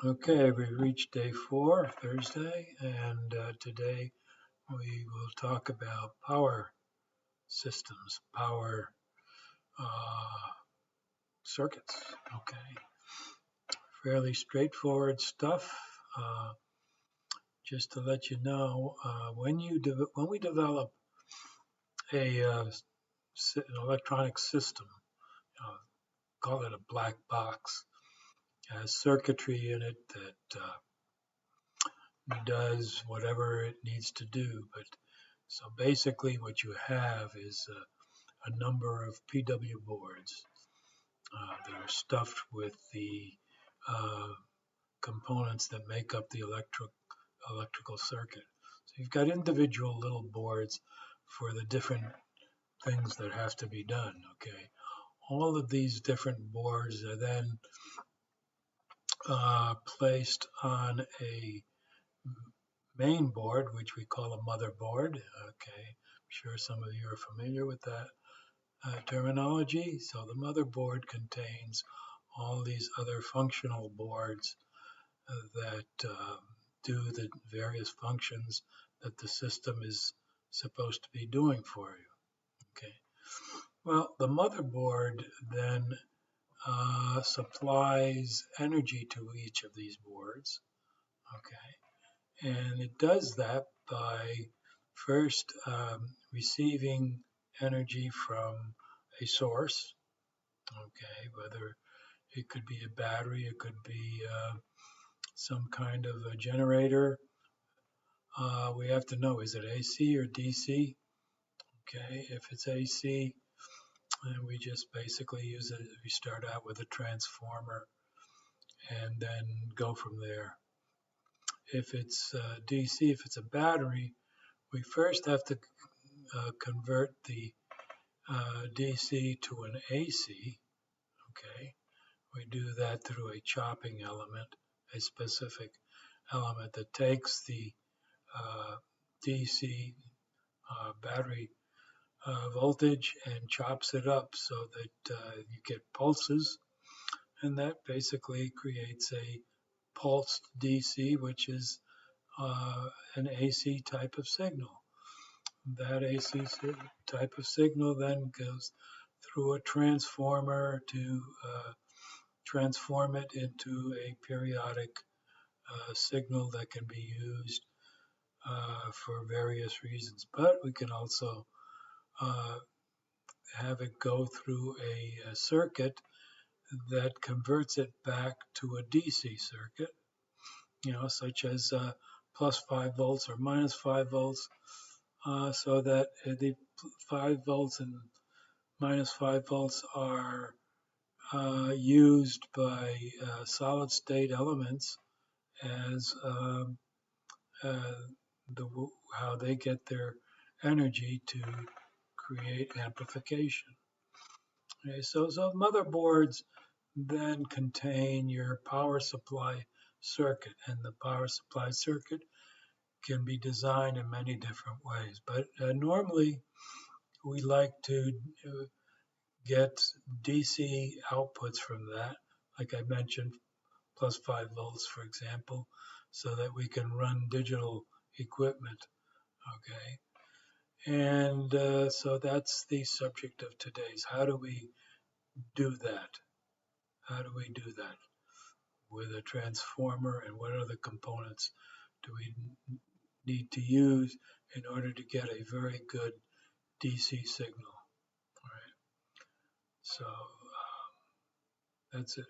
Okay, we reached day 4, Thursday, and today we will talk about power systems, power circuits. Okay, fairly straightforward stuff. Just to let you know, when we develop an electronic system, uh, call it a black box, has circuitry in it that does whatever it needs to do. But so basically, what you have is a number of PW boards that are stuffed with the uh, components that make up the electrical circuit. So you've got individual little boards for the different things that have to be done. Okay, all of these different boards are then placed on a main board, which we call a motherboard. Okay, I'm sure some of you are familiar with that terminology. So the motherboard contains all these other functional boards that do the various functions that the system is supposed to be doing for you. Okay. Well, the motherboard then supplies energy to each of these boards. Okay. And it does that by first receiving energy from a source. Okay, whether it could be a battery, it could be some kind of a generator. We have to know, is it AC or DC? Okay, if it's AC, then we just basically use it. We start out with a transformer and then go from there. If it's DC, if it's a battery, we first have to convert the DC to an AC. Okay, we do that through a chopping element, a specific element that takes the DC battery voltage and chops it up so that you get pulses, and that basically creates a pulsed DC, which is an AC type of signal. That AC type of signal then goes through a transformer to transform it into a periodic signal that can be used for various reasons. But we can also have it go through a circuit that converts it back to a DC circuit, such as plus 5 volts or minus 5 volts, so that the 5 volts and minus 5 volts are used by solid state elements as how they get their energy to create amplification. Okay, so motherboards then contain your power supply circuit, and the power supply circuit can be designed in many different ways. But normally, we like to get DC outputs from that, like I mentioned, plus 5 volts, for example, so that we can run digital equipment. Okay. And so that's the subject of today's. How do we do that? How do we do that with a transformer, and what other components do we need to use in order to get a very good DC signal? All right. So that's it.